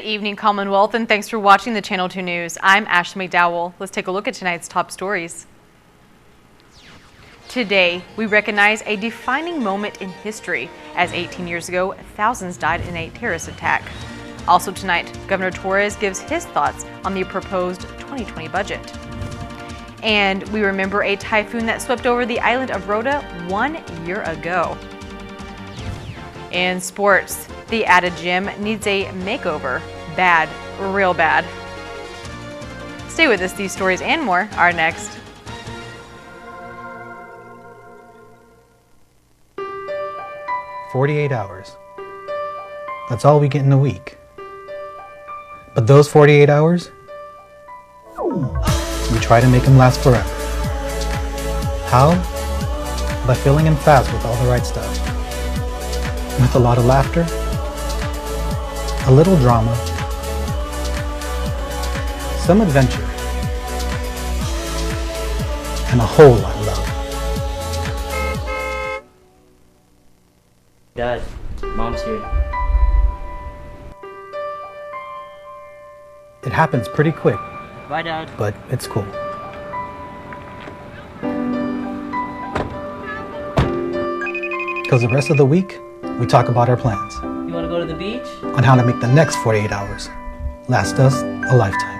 evening, Commonwealth, and thanks for watching the Channel 2 News. I'm Ashley McDowell. Let's take a look at tonight's top stories. Today, we recognize a defining moment in history, as 18 years ago, thousands died in a terrorist attack. Also tonight, Governor Torres gives his thoughts on the proposed 2020 budget. And we remember a typhoon that swept over the island of Rota 1 year ago. In sports, the added gym needs a makeover. Bad, real bad. Stay with us, these stories and more are next. "48 hours. That's all we get in a week. But those 48 hours, we try to make them last forever. How? By filling in fast with all the right stuff. With a lot of laughter, a little drama, some adventure, and a whole lot of love." Dad, Mom's here. It happens pretty quick, Bye, Dad. but it's cool. Because the rest of the week, we talk about our plans You want to go to the beach? on how to make the next 48 hours last us a lifetime.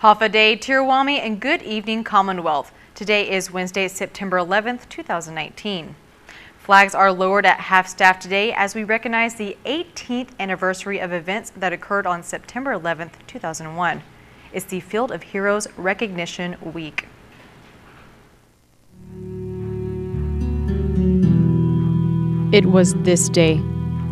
Hafa Day, Tirawami, and good evening, Commonwealth. Today is Wednesday, September 11th, 2019. Flags are lowered at half-staff today as we recognize the 18th anniversary of events that occurred on September 11th, 2001. It's the Field of Heroes Recognition Week. It was this day,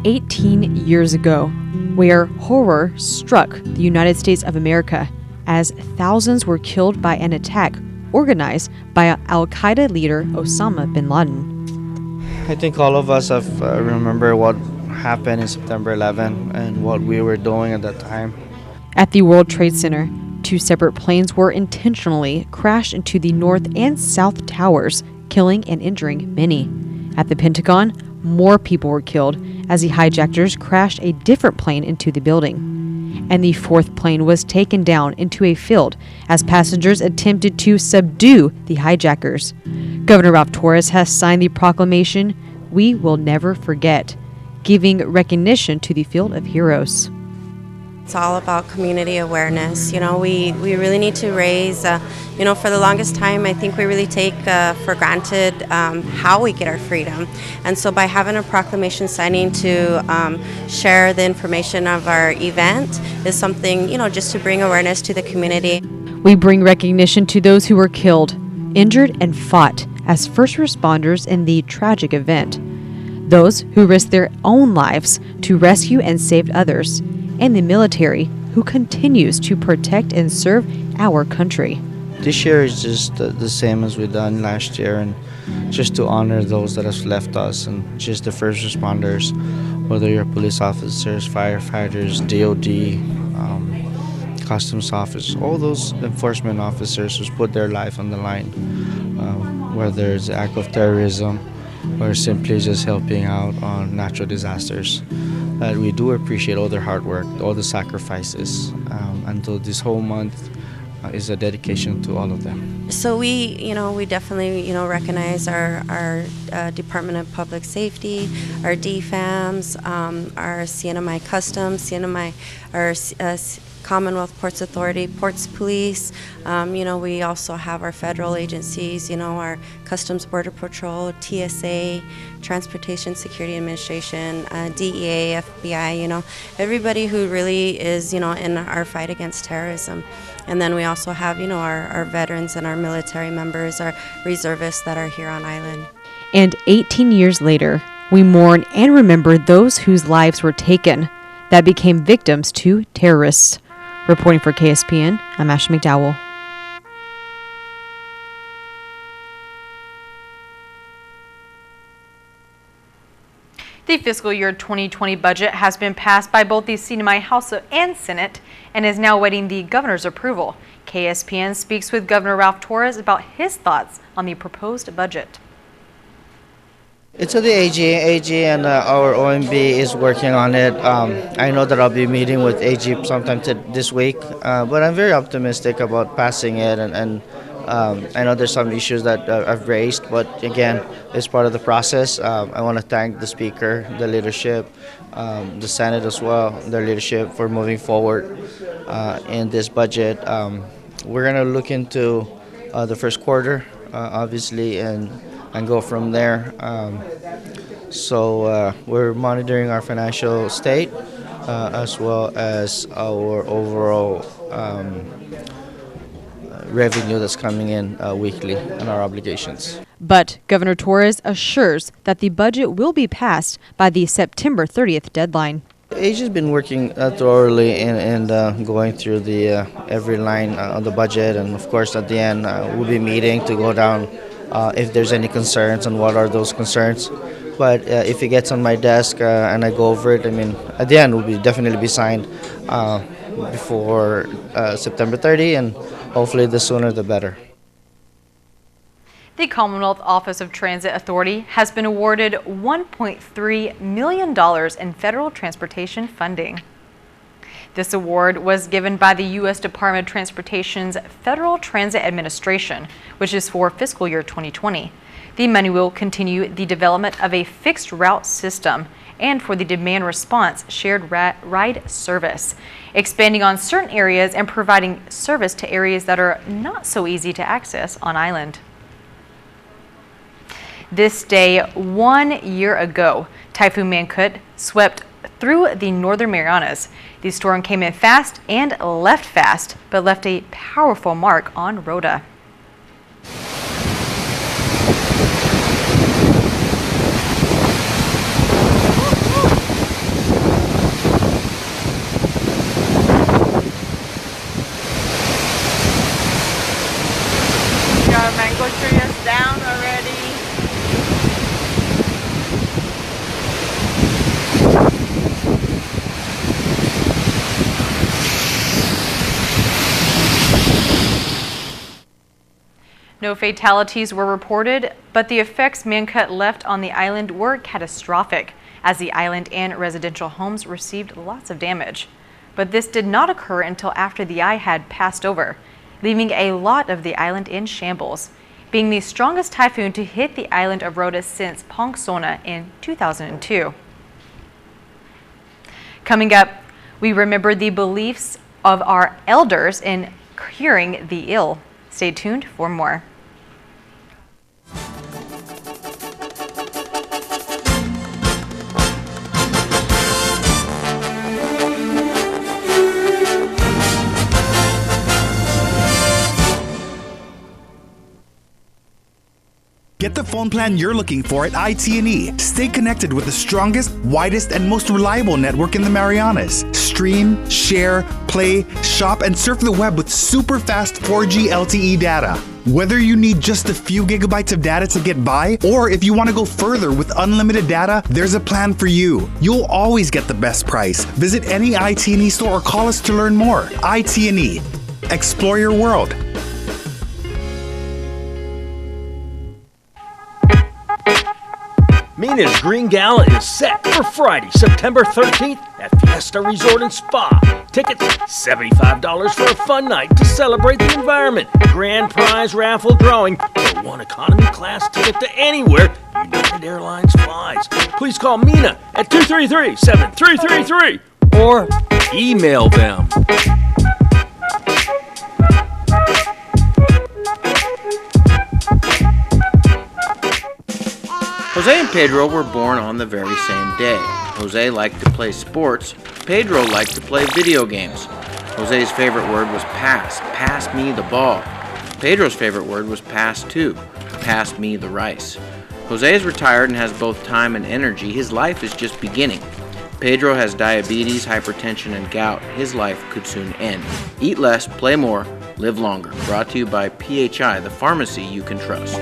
18 years ago, where horror struck the United States of America as thousands were killed by an attack organized by Al-Qaeda leader Osama bin Laden. I think all of us have remember what happened in September 11 and what we were doing at that time. At the World Trade Center, two separate planes were intentionally crashed into the north and south towers, killing and injuring many. At the Pentagon, more people were killed as the hijackers crashed a different plane into the building. And the fourth plane was taken down into a field as passengers attempted to subdue the hijackers. Governor Ralph Torres has signed the proclamation, "We will never forget," giving recognition to the Field of Heroes. It's all about community awareness. We really need to raise, for the longest time, I think we really take for granted how we get our freedom. And so by having a proclamation signing to share the information of our event is something, just to bring awareness to the community. We bring recognition to those who were killed, injured, and fought as first responders in the tragic event. Those who risked their own lives to rescue and save others, and the military who continues to protect and serve our country. This year is just the same as we done last year, and just to honor those that have left us and just the first responders, whether you're police officers, firefighters, DOD, customs officers, all those enforcement officers who put their life on the line, whether it's an act of terrorism or simply just helping out on natural disasters. But we do appreciate all their hard work, all the sacrifices, until this whole month is a dedication to all of them. So we definitely, recognize our Department of Public Safety, our DFAMs, our CNMI Customs, our Commonwealth Ports Authority, Ports Police. We also have our federal agencies, our Customs Border Patrol, TSA, Transportation Security Administration, DEA, FBI, everybody who really is, in our fight against terrorism. And then we also have, our veterans and our military members, our reservists that are here on island. And 18 years later, we mourn and remember those whose lives were taken that became victims to terrorists. Reporting for KSPN, I'm Ashley McDowell. The fiscal year 2020 budget has been passed by both the CNMI House and Senate and is now awaiting the governor's approval. KSPN speaks with Governor Ralph Torres about his thoughts on the proposed budget. It's to the AG and our OMB is working on it. I know that I'll be meeting with AG sometime this week, but I'm very optimistic about passing it, and I know there's some issues that I've raised, but again, it's part of the process. I want to thank the Speaker, the leadership, the Senate as well, their leadership for moving forward in this budget. We're going to look into the first quarter, obviously, and go from there. So we're monitoring our financial state as well as our overall revenue that's coming in weekly and our obligations. But Governor Torres assures that the budget will be passed by the September 30th deadline. AG has been working thoroughly and going through the every line on the budget, and of course at the end we'll be meeting to go down if there's any concerns and what are those concerns. But if it gets on my desk and I go over it, at the end it will definitely be signed before September 30, and hopefully the sooner the better. The Commonwealth Office of Transit Authority has been awarded $1.3 million in federal transportation funding. This award was given by the U.S. Department of Transportation's Federal Transit Administration, which is for fiscal year 2020. The money will continue the development of a fixed route system and for the demand response shared ride service, expanding on certain areas and providing service to areas that are not so easy to access on island. This day 1 year ago, Typhoon Mangkhut swept through the northern Marianas. The storm came in fast and left fast, but left a powerful mark on Rhoda. Mango tree is down already. No fatalities were reported, but the effects Mangkhut left on the island were catastrophic, as the island and residential homes received lots of damage. But this did not occur until after the eye had passed over, leaving a lot of the island in shambles, being the strongest typhoon to hit the island of Rhoda since Pongsona in 2002. Coming up, we remember the beliefs of our elders in curing the ill. Stay tuned for more. Get the phone plan you're looking for at IT&E. Stay connected with the strongest, widest, and most reliable network in the Marianas. Stream, share, play, shop, and surf the web with super fast 4G LTE data. Whether you need just a few gigabytes of data to get by, or if you want to go further with unlimited data, there's a plan for you. You'll always get the best price. Visit any IT&E store or call us to learn more. IT&E. Explore your world. Mina's Green Gala is set for Friday, September 13th at Fiesta Resort and Spa. Tickets, $75 for a fun night to celebrate the environment. Grand prize raffle drawing for one economy class ticket to anywhere United Airlines flies. Please call Mina at 233-7333 or email them. Jose and Pedro were born on the very same day. Jose liked to play sports. Pedro liked to play video games. Jose's favorite word was pass. Pass me the ball. Pedro's favorite word was pass too. Pass me the rice. Jose is retired and has both time and energy. His life is just beginning. Pedro has diabetes, hypertension, and gout. His life could soon end. Eat less, play more, live longer. Brought to you by PHI, the pharmacy you can trust.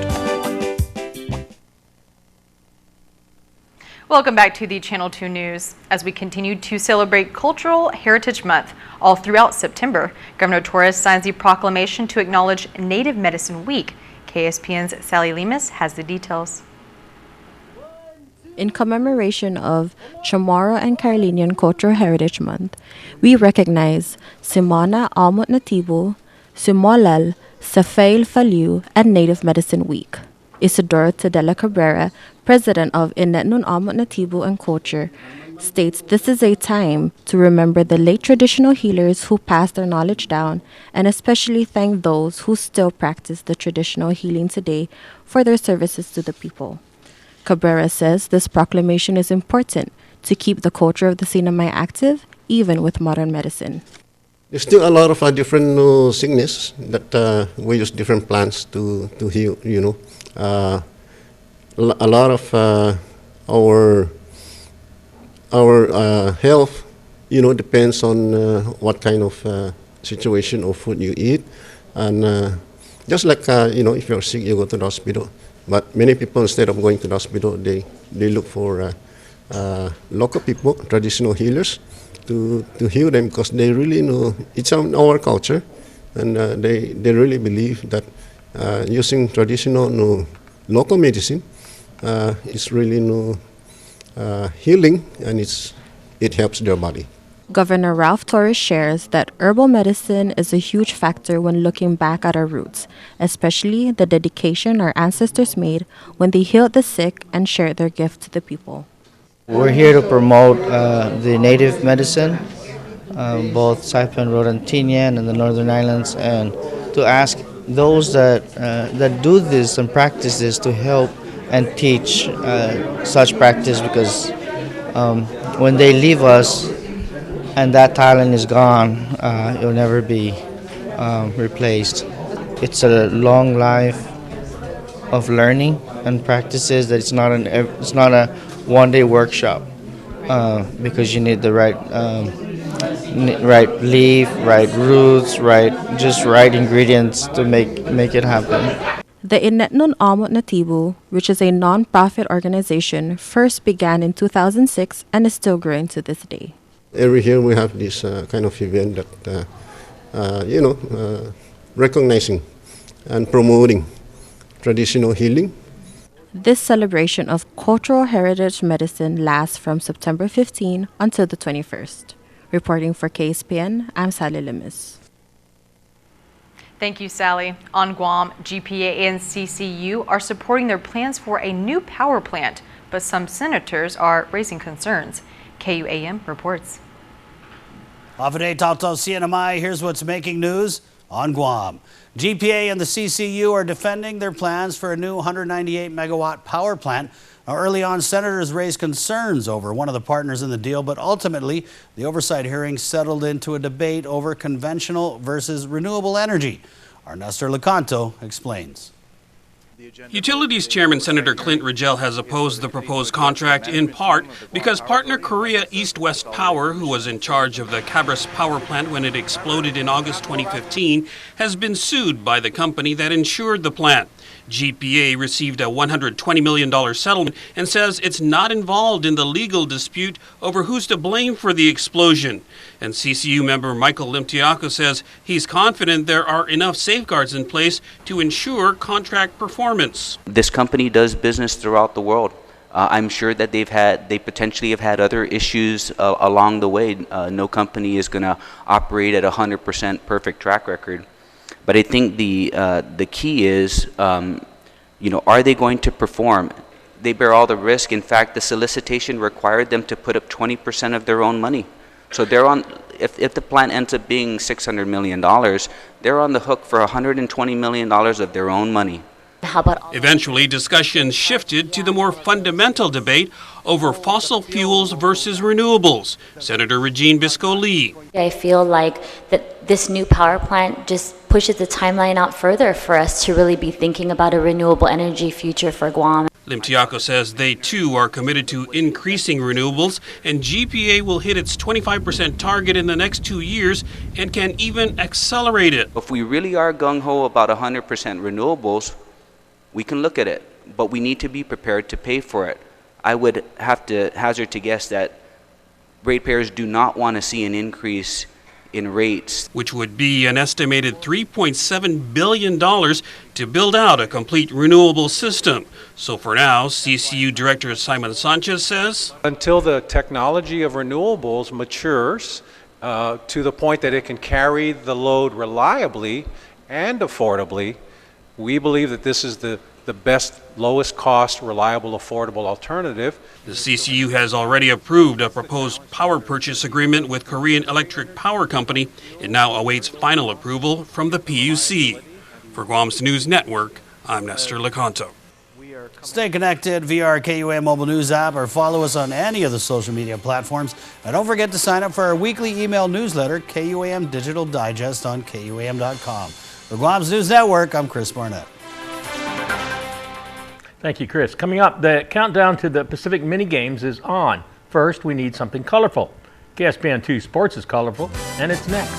Welcome back to the Channel 2 News. As we continue to celebrate Cultural Heritage Month all throughout September, Governor Torres signs the proclamation to acknowledge Native Medicine Week. KSPN's Sally Lemus has the details. In commemoration of Chamorro and Carolinian Cultural Heritage Month, we recognize Simona Almut Natibu, Simolal, Safail Faliu, and Native Medicine Week. Isidoro Tadela Cabrera, president of Inetnun Almut Natibu and Culture, states this is a time to remember the late traditional healers who passed their knowledge down, and especially thank those who still practice the traditional healing today for their services to the people. Cabrera says this proclamation is important to keep the culture of the Sinamay active, even with modern medicine. There's still a lot of different sickness that we use different plants to heal, you know. A lot of our health, you know, depends on what kind of situation or food you eat. And just like, you know, if you're sick, you go to the hospital. But many people, instead of going to the hospital, they look for local people, traditional healers, to heal them, because they really know it's in our culture, and they really believe that using traditional local medicine is really healing, and it helps their body. Governor Ralph Torres shares that herbal medicine is a huge factor when looking back at our roots, especially the dedication our ancestors made when they healed the sick and shared their gift to the people. We're here to promote the native medicine, both Saipan, Rodantinian, and the Northern Islands, and to ask those that do this and practice this to help and teach such practice, because when they leave us and that talent is gone, it will never be replaced. It's a long life of learning and practices that it's not a one-day workshop, because you need the right leaf, right roots, right ingredients to make it happen. The Inetnun Almut Natibu, which is a non-profit organization, first began in 2006 and is still growing to this day. Every year we have this kind of event that, recognizing and promoting traditional healing. This celebration of cultural heritage medicine lasts from September 15 until the 21st. Reporting for KSPN, I'm Sally Lemus. Thank you, Sally. On Guam, GPA and CCU are supporting their plans for a new power plant, but some senators are raising concerns. KUAM reports. Afade Tauto CNMI, here's what's making news on Guam. GPA and the CCU are defending their plans for a new 198 megawatt power plant. Now, early on, senators raised concerns over one of the partners in the deal, but ultimately the oversight hearing settled into a debate over conventional versus renewable energy. Our Nestor Lecanto explains. Utilities Chairman Senator Clint Rigel has opposed the proposed contract in part because partner Korea East West Power, who was in charge of the Cabras power plant when it exploded in August 2015, has been sued by the company that insured the plant. GPA received a $120 million settlement and says it's not involved in the legal dispute over who's to blame for the explosion. And CCU member Michael Limtiaco says he's confident there are enough safeguards in place to ensure contract performance. This company does business throughout the world. I'm sure that they potentially have had other issues along the way. No company is going to operate at 100% perfect track record. But I think the key is, are they going to perform? They bear all the risk. In fact, the solicitation required them to put up 20% of their own money. So they're on. If the plant ends up being $600 million, they're on the hook for $120 million of their own money. How about Eventually, discussions shifted to the more fundamental debate over fossil fuels versus renewables. Senator Regine Bisco-Lee. I feel like that this new power plant just pushes the timeline out further for us to really be thinking about a renewable energy future for Guam. Lim Tiaco says they too are committed to increasing renewables, and GPA will hit its 25% target in the next 2 years and can even accelerate it. If we really are gung-ho about 100% renewables, we can look at it, but we need to be prepared to pay for it. I would have to hazard to guess that ratepayers do not want to see an increase in rates, which would be an estimated $3.7 billion to build out a complete renewable system. So for now, CCU Director Simon Sanchez says, until the technology of renewables matures to the point that it can carry the load reliably and affordably, we believe that this is the best, lowest cost, reliable, affordable alternative. The CCU has already approved a proposed power purchase agreement with Korean Electric Power Company. It now awaits final approval from the PUC. For Guam's News Network, I'm Nestor Lecanto. Stay connected via our KUAM mobile news app or follow us on any of the social media platforms. And don't forget to sign up for our weekly email newsletter, KUAM Digital Digest, on KUAM.com. For Guam's News Network, I'm Chris Barnett. Thank you, Chris. Coming up, the countdown to the Pacific Mini Games is on. First, we need something colorful. KSPN2 Sports is colorful, and it's next.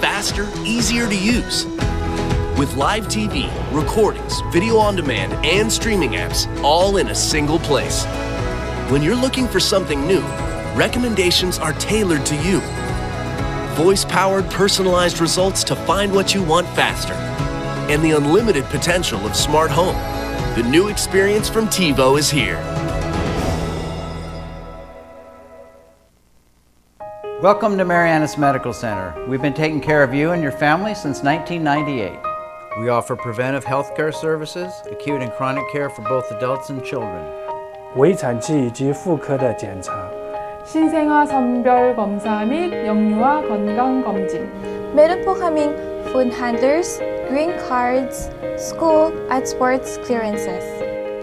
Faster, easier to use. With live TV, recordings, video on demand, and streaming apps, all in a single place. When you're looking for something new, recommendations are tailored to you. Voice-powered, personalized results to find what you want faster. And the unlimited potential of smart home. The new experience from TiVo is here. Welcome to Marianas Medical Center. We've been taking care of you and your family since 1998. We offer preventive health care services, acute and chronic care for both adults and children. 微产期以及妇科的检查. 신생아 선별 검사 및 영유아 건강 검진. Meron po kaming food handlers, green cards, school at sports clearances.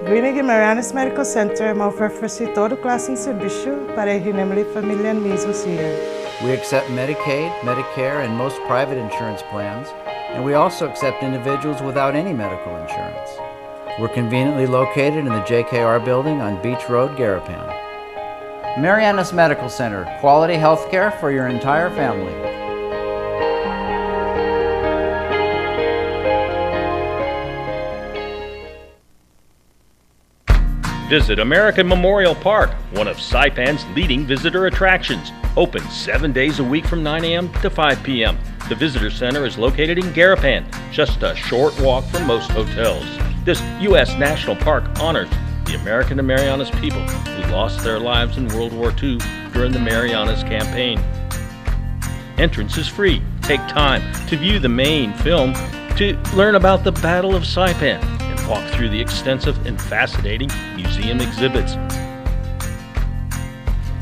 Greenig Marianas Medical Center oferece todo classe de serviço para a família mesmo siga. We accept Medicaid, Medicare, and most private insurance plans, and we also accept individuals without any medical insurance. We're conveniently located in the JKR building on Beach Road, Garapan. Marianas Medical Center, quality health care for your entire family. Visit American Memorial Park, one of Saipan's leading visitor attractions. Open 7 days a week from 9 a.m. to 5 p.m. The Visitor Center is located in Garapan, just a short walk from most hotels. This U.S. National Park honors the American and Marianas people who lost their lives in World War II during the Marianas Campaign. Entrance is free. Take time to view the main film, to learn about the Battle of Saipan, and walk through the extensive and fascinating museum exhibits.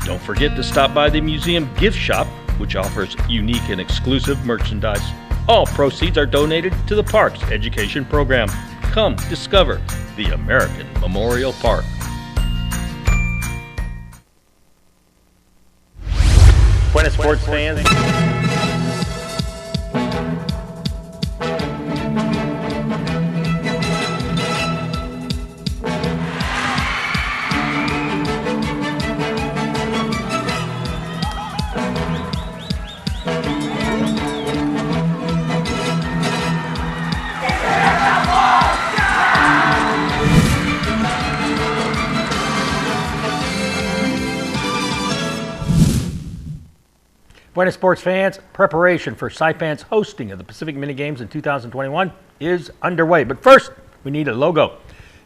Don't forget to stop by the museum gift shop, which offers unique and exclusive merchandise. All proceeds are donated to the park's education program. Come discover the American Memorial Park. Buenas sports fans. Buenos sports fans, preparation for Saipan's hosting of the Pacific Mini Games in 2021 is underway. But first, we need a logo.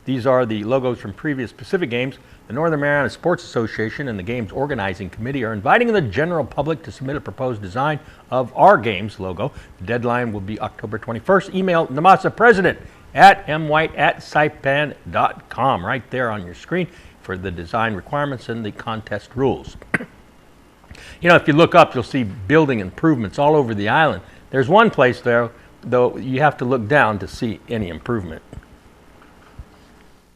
These are the logos from previous Pacific Games. The Northern Mariana Sports Association and the Games Organizing Committee are inviting the general public to submit a proposed design of our Games logo. The deadline will be October 21st. Email Namasa President at mwhite@saipan.com right there on your screen for the design requirements and the contest rules. You know, if you look up, you'll see building improvements all over the island. There's one place there, though, you have to look down to see any improvement.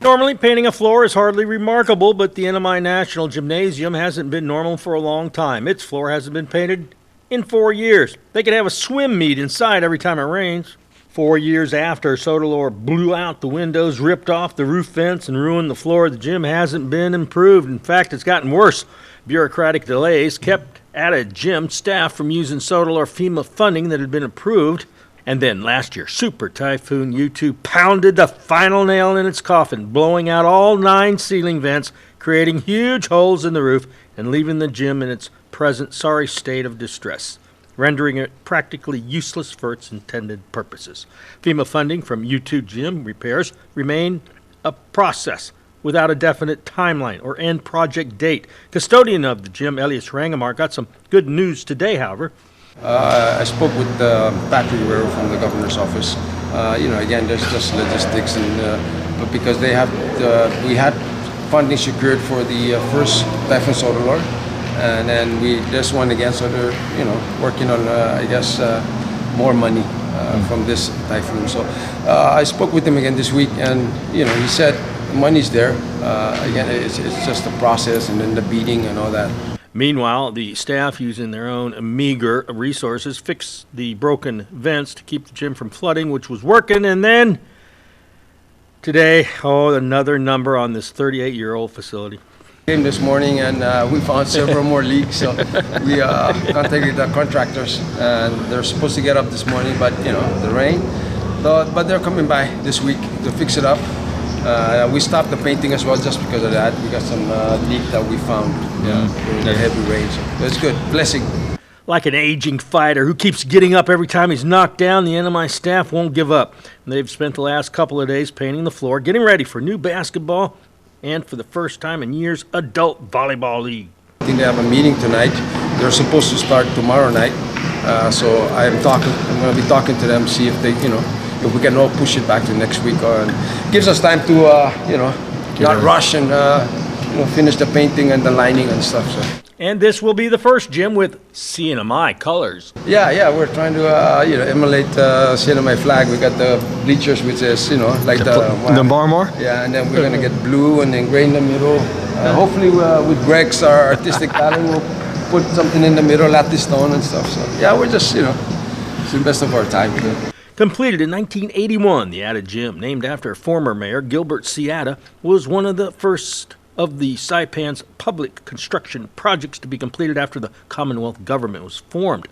Normally, painting a floor is hardly remarkable, but the NMI National Gymnasium hasn't been normal for a long time. Its floor hasn't been painted in 4 years. They could have a swim meet inside every time it rains. 4 years after Sodalore blew out the windows, ripped off the roof vents, and ruined the floor, the gym hasn't been improved. In fact, it's gotten worse. Bureaucratic delays kept Atta gym staff from using Sodalore FEMA funding that had been approved. And then last year, Super Typhoon U2 pounded the final nail in its coffin, blowing out all 9 ceiling vents, creating huge holes in the roof, and leaving the gym in its present sorry state of distress, rendering it practically useless for its intended purposes. FEMA funding from U2 gym repairs remain a process without a definite timeline or end project date. Custodian of the gym, Elias Rangamar, got some good news today, however. I spoke with Patrick Rivera from the governor's office. Again, there's just logistics, but because we had funding secured for the first Typhoon Sodalore, and then this one again, so they're working on more money from this typhoon. So I spoke with him again this week, and he said the money's there. Again, it's just the process and then the beating and all that. Meanwhile, the staff, using their own meager resources, fixed the broken vents to keep the gym from flooding, which was working. And then today, another number on this 38-year-old facility. Came this morning and we found several more leaks, so we contacted the contractors, and they're supposed to get up this morning, but the rain. But they're coming by this week to fix it up. We stopped the painting as well just because of that. We got some leak that we found during the heavy rain. So it's good. Blessing. Like an aging fighter who keeps getting up every time he's knocked down, the NMI staff won't give up. And they've spent the last couple of days painting the floor, getting ready for new basketball, and for the first time in years, adult volleyball league. I think they have a meeting tonight. They're supposed to start tomorrow night. So I'm going to be talking to them, see if they, if we can all push it back to next week, and gives us time to, not rush and finish the painting and the lining and stuff. So. And this will be the first gym with CNMI colors. Yeah, we're trying to, emulate CNMI flag. We got the bleachers, which is, like the Barmore. Yeah, and then we're gonna get blue and then gray in the middle. Hopefully, with Greg's artistic talent, we'll put something in the middle, lattice stone and stuff. So yeah, we're just, it's the best of our time. Completed in 1981, the Atta Gym, named after former mayor Gilbert C. Atta, was one of the first of the Saipan's public construction projects to be completed after the Commonwealth government was formed.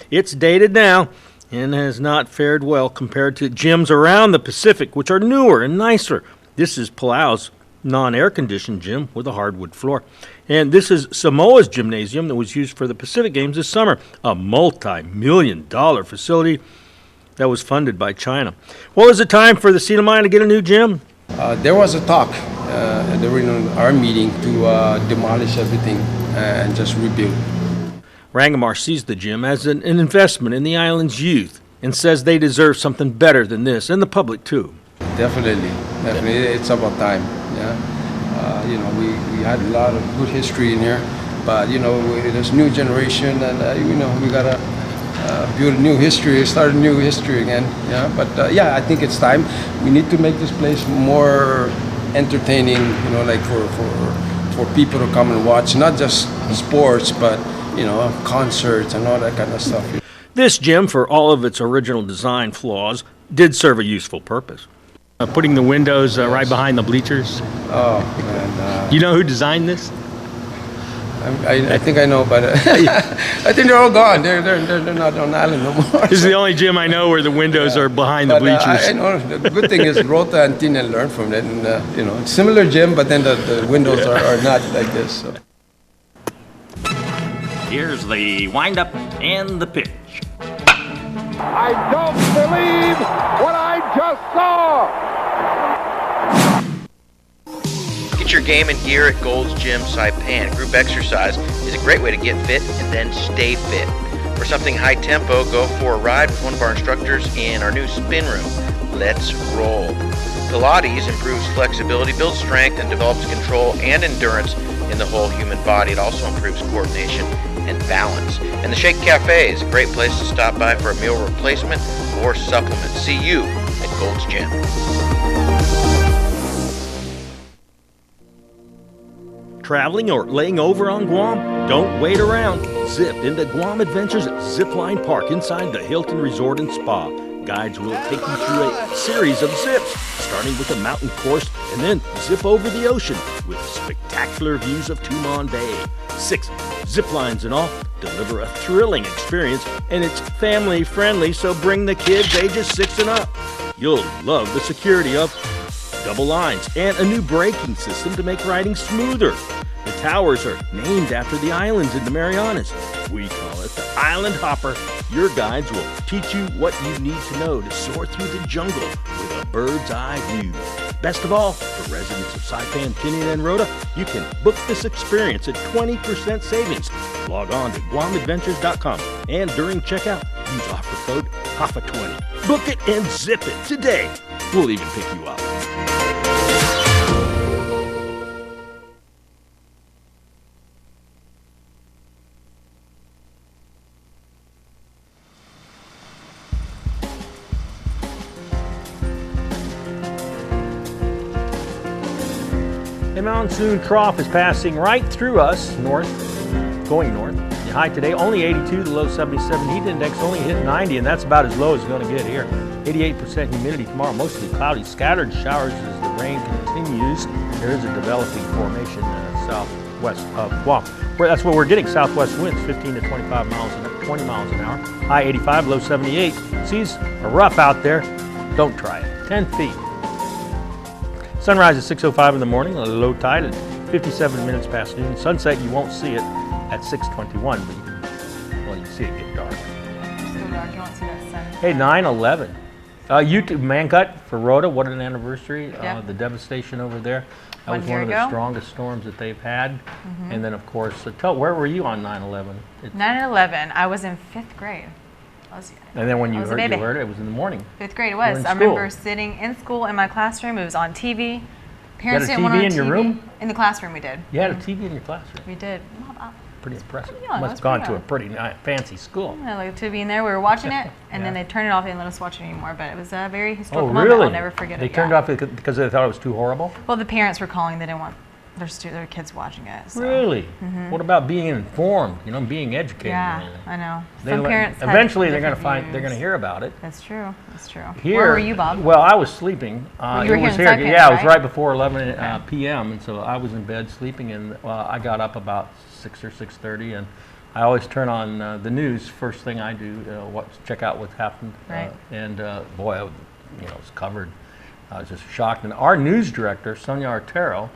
It's dated now and has not fared well compared to gyms around the Pacific, which are newer and nicer. This is Palau's non-air-conditioned gym with a hardwood floor. And this is Samoa's gymnasium that was used for the Pacific Games this summer, a multi-million-dollar facility that was funded by China. Well, is it time for the CNMI to get a new gym? There was a talk during our meeting to demolish everything and just rebuild. Rangamar sees the gym as an investment in the island's youth and says they deserve something better than this, and the public too. Definitely. It's about time. Yeah, we had a lot of good history in here, but there's new generation, and we gotta build new history, start a new history again. Yeah, but I think it's time. We need to make this place more entertaining. Like for people to come and watch, not just sports, but concerts and all that kind of stuff. This gym, for all of its original design flaws, did serve a useful purpose. Putting the windows right behind the bleachers. Oh man! You know who designed this? I think I know, but I think they're all gone. They're not on the island no more. This is the only gym I know where the windows are behind the bleachers. I know. The good thing is Rota and Tina learned from that, and similar gym, but then the windows are not like this. So. Here's the wind-up And the pitch. I don't believe what I just saw. Get your game and gear at Gold's Gym Saipan. Group exercise is a great way to get fit and then stay fit. For something high tempo, go for a ride with one of our instructors in our new spin room. Let's roll. Pilates improves flexibility, builds strength, and develops control and endurance in the whole human body. It also improves coordination and balance. And the Shake Cafe is a great place to stop by for a meal replacement or supplement. See you at Gold's Gym. Traveling or laying over on Guam? Don't wait around. Zip into Guam Adventures Zipline Park inside the Hilton Resort and Spa. Guides will take you through a series of zips, starting with a mountain course and then zip over the ocean with spectacular views of Tumon Bay. 6 zip lines in all deliver a thrilling experience, and it's family friendly, so bring the kids ages 6 and up. You'll love the security of double lines and a new braking system to make riding smoother. The towers are named after the islands in the Marianas. We call it the Island Hopper. Your guides will teach you what you need to know to soar through the jungle with a bird's eye view. Best of all, for residents of Saipan, Tinian, and Rota, you can book this experience at 20% savings. Log on to GuamAdventures.com and during checkout, use offer code HAFA20. Book it and zip it today. We'll even pick you up. A monsoon trough is passing right through us, going north. The high today, only 82, the low 77. Heat index only hit 90, and that's about as low as it's going to get here. 88% humidity tomorrow, mostly cloudy, scattered showers as the rain continues. There is a developing formation southwest of Guam. That's what we're getting, southwest winds, 15 to 25 miles an hour, 20 miles an hour. High 85, low 78. Seas are rough out there. Don't try it. 10 feet. Sunrise at 6:05 in the morning, a low tide at 57 minutes past noon. Sunset, you won't see it at 6:21, but you can see it get dark. So dark, you won't see that sun. Hey, 9/11. YouTube man cut for Rota, what an anniversary. Yeah. The devastation over there. That was 1 year one of ago. the strongest storms that they've had. And then, of course, where were you on 9/11? 9/11, I was in 5th grade. And then when you I was a heard, baby. it was in the morning. 5th grade it You were was. in I school. remember sitting in school in my classroom. It was on TV. Parents You had a didn't want TV on in your TV. room? In the classroom we did. You had a TV in your classroom. We did. Pretty impressive. pretty young. Must I was have gone pretty to a pretty fancy school. Yeah, like a TV in there. We were watching it, and then Yeah. they turned it off. They didn't let us watch it anymore. But it was a very Oh, historical moment. really? I'll never forget They it. turned yeah. it off because they thought it was too horrible? Well, the parents were calling. They didn't want their kids watching it. So. Really? Mhm. What about being informed? Being educated. Yeah, I know. They Some let- parents had eventually they're going to different find they're going to views. hear about it. That's true. That's true. Here, Where were you, Bob? Well, I was sleeping. Well, you were it here was in here. Saipan, Yeah, it was right? right before 11 p.m. and so I was in bed sleeping, and I got up about 6 or 6:30, and I always turn on the news. First thing I do, check out what happened. Right. Boy, I was covered. I was just shocked. And our news director, Sonia Artero,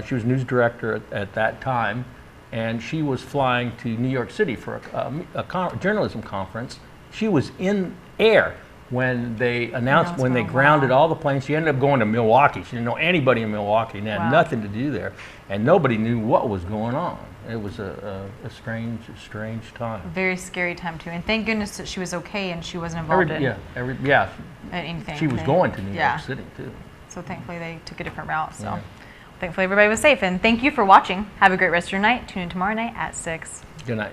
she was news director at that time, and she was flying to New York City for a journalism conference. She was in air when they announced, when they grounded all the planes. She ended up going to Milwaukee. She didn't know anybody in Milwaukee and had nothing to do there, and nobody knew what was going on. It was a strange time. Very scary time too, and thank goodness that she was okay and she wasn't involved in anything. She was going to New York City too. So thankfully they took a different route. So Yeah. thankfully everybody was safe, and thank you for watching. Have a great rest of your night. Tune in tomorrow night at 6. Good night.